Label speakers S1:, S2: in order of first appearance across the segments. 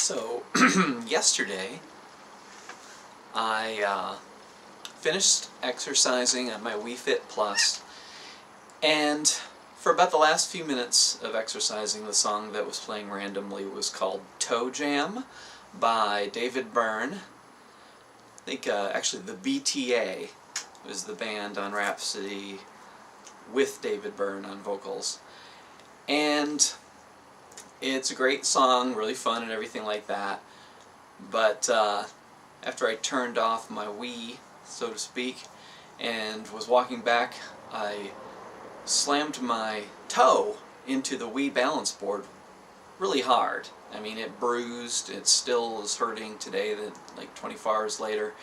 S1: So, yesterday I finished exercising on my Wii Fit Plus, and for about the last few minutes of exercising, the song that was playing randomly was called Toe Jam by David Byrne. I think actually the BTA was the band on Rhapsody with David Byrne on vocals. And it's a great song, really fun and everything like that, but after I turned off my Wii, so to speak, and was walking back, I slammed my toe into the Wii balance board really hard. I mean, it bruised, it still is hurting today, like 24 hours later,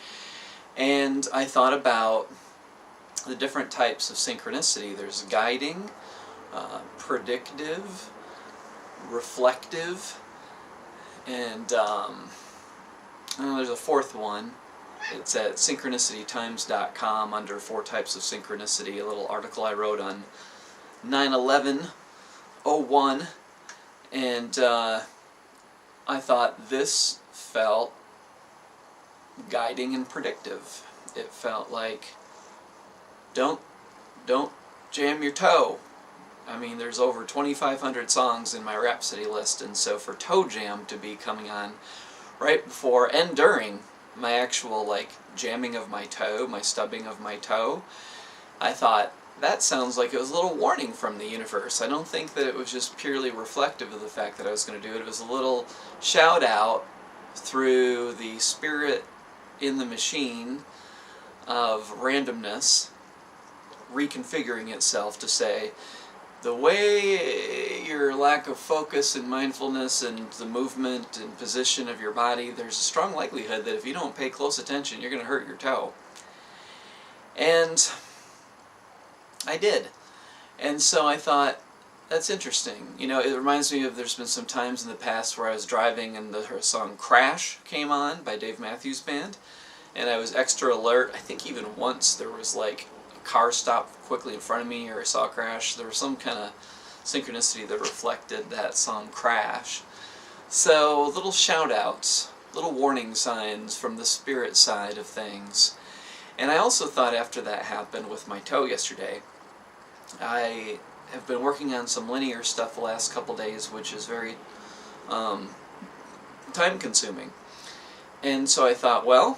S1: and I thought about the different types of synchronicity. There's guiding, predictive, reflective, and there's a fourth one. It's at SynchronicityTimes.com under Four Types of Synchronicity, a little article I wrote on 9/11/01, and I thought this felt guiding and predictive. It felt like don't jam your toe. I mean, there's over 2,500 songs in my Rhapsody list, and so for Toe Jam to be coming on right before and during my actual, like, jamming of my toe, my stubbing of my toe, I thought, that sounds like it was a little warning from the universe. I don't think that it was just purely reflective of the fact that I was going to do it. It was a little shout out through the spirit in the machine of randomness reconfiguring itself to say, the way your lack of focus and mindfulness and the movement and position of your body, there's a strong likelihood that if you don't pay close attention, you're going to hurt your toe. And I did. And so I thought, that's interesting. You know, it reminds me of, there's been some times in the past where I was driving and her song Crash came on by Dave Matthews Band, and I was extra alert. I think even once there was like car stopped quickly in front of me, or I saw a crash. There was some kind of synchronicity that reflected that song Crash. So little shout outs, little warning signs from the spirit side of things. And I also thought, after that happened with my toe yesterday, I have been working on some linear stuff the last couple days, which is very time consuming. And so I thought, well,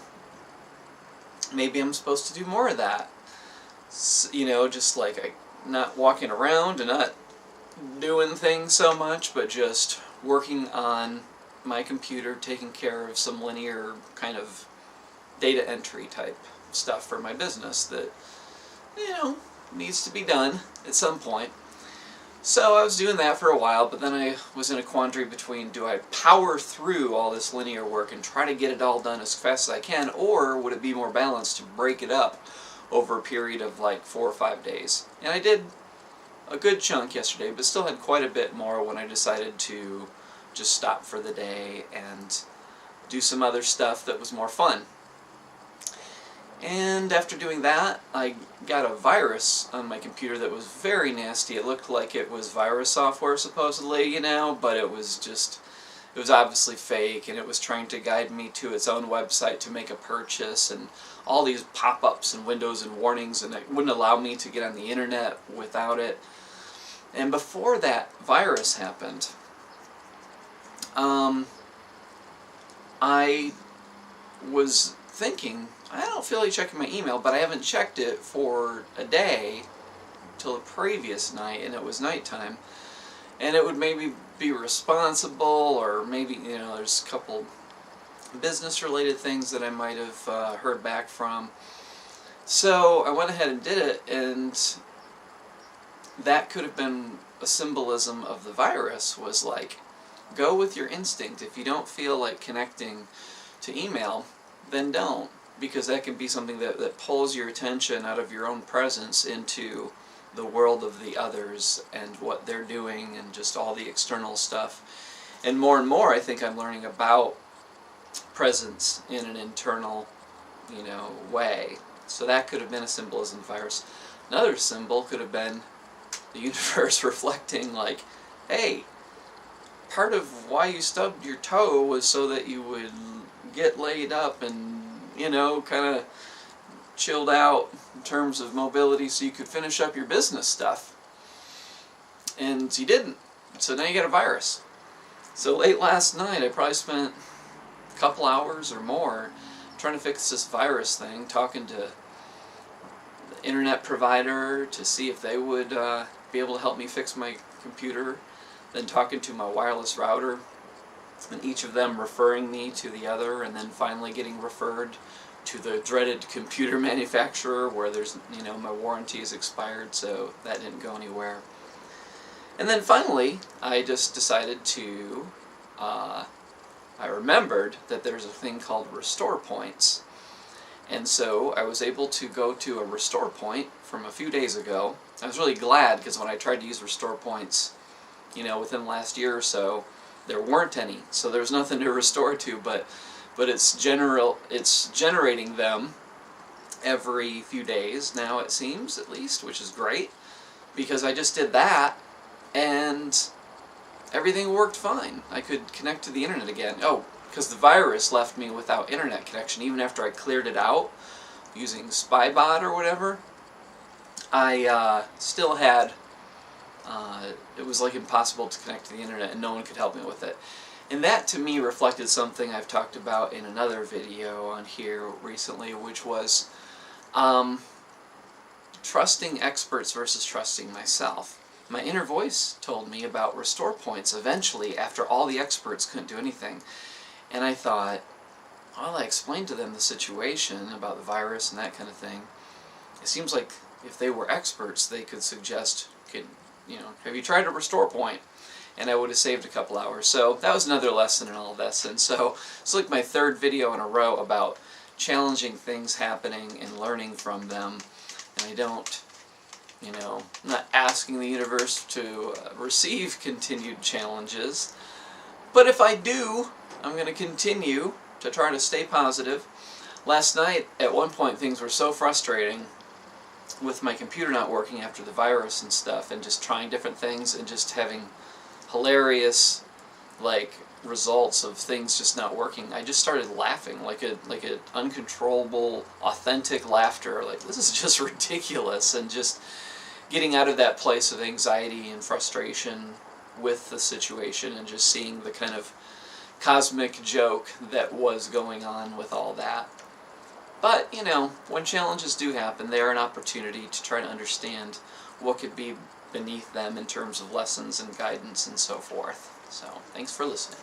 S1: maybe I'm supposed to do more of that. You know, just like not walking around and not doing things so much, but just working on my computer, taking care of some linear kind of data entry type stuff for my business that, you know, needs to be done at some point. So I was doing that for a while, but then I was in a quandary between, do I power through all this linear work and try to get it all done as fast as I can, or would it be more balanced to break it up over a period of like 4 or 5 days? And I did a good chunk yesterday, but still had quite a bit more when I decided to just stop for the day and do some other stuff that was more fun. And after doing that, I got a virus on my computer that was very nasty. It looked like it was virus software supposedly, you know, but it was obviously fake, and it was trying to guide me to its own website to make a purchase, and all these pop-ups and windows and warnings, and it wouldn't allow me to get on the internet without it. And before that virus happened, I was thinking, I don't feel like checking my email, but I haven't checked it for a day till the previous night, and it was nighttime. And it would maybe be responsible, or maybe, you know, there's a couple business-related things that I might have heard back from. So I went ahead and did it, and that could have been a symbolism of the virus, was like, go with your instinct. If you don't feel like connecting to email, then don't, because that can be something that pulls your attention out of your own presence into the world of the others and what they're doing and just all the external stuff. And more I think I'm learning about presence in an internal, you know, way. So that could have been a symbolism of the virus. Another symbol could have been the universe reflecting like, hey, part of why you stubbed your toe was so that you would get laid up and, you know, kind of chilled out in terms of mobility so you could finish up your business stuff. And you didn't. So now you got a virus. So late last night I probably spent a couple hours or more trying to fix this virus thing, talking to the internet provider to see if they would be able to help me fix my computer, then talking to my wireless router, and each of them referring me to the other, and then finally getting referred to the dreaded computer manufacturer where there's, you know, my warranty is expired, so that didn't go anywhere. And then finally, I just decided to, I remembered that there's a thing called restore points. And so I was able to go to a restore point from a few days ago. I was really glad because when I tried to use restore points, you know, within the last year or so, there weren't any. So there was nothing to restore to, but it's generating them every few days now, it seems, at least, which is great, because I just did that and everything worked fine. I could connect to the internet again. Oh, because the virus left me without internet connection. Even after I cleared it out using Spybot or whatever, I still had, it was like impossible to connect to the internet and no one could help me with it. And that to me reflected something I've talked about in another video on here recently, which was trusting experts versus trusting myself. My inner voice told me about restore points eventually after all the experts couldn't do anything. And I thought, well, I explained to them the situation about the virus and that kind of thing. It seems like if they were experts, they could suggest, you know, have you tried a restore point? And I would have saved a couple hours. So that was another lesson in all this. And so it's like my third video in a row about challenging things happening and learning from them. And I don't, you know, I'm not asking the universe to receive continued challenges. But if I do, I'm going to continue to try to stay positive. Last night, at one point, things were so frustrating with my computer not working after the virus and stuff, and just trying different things and just having hilarious, like, results of things just not working. I just started laughing, like a uncontrollable, authentic laughter. Like, this is just ridiculous, and just getting out of that place of anxiety and frustration with the situation and just seeing the kind of cosmic joke that was going on with all that. But, you know, when challenges do happen, they are an opportunity to try to understand what could be beneath them in terms of lessons and guidance and so forth. So, thanks for listening.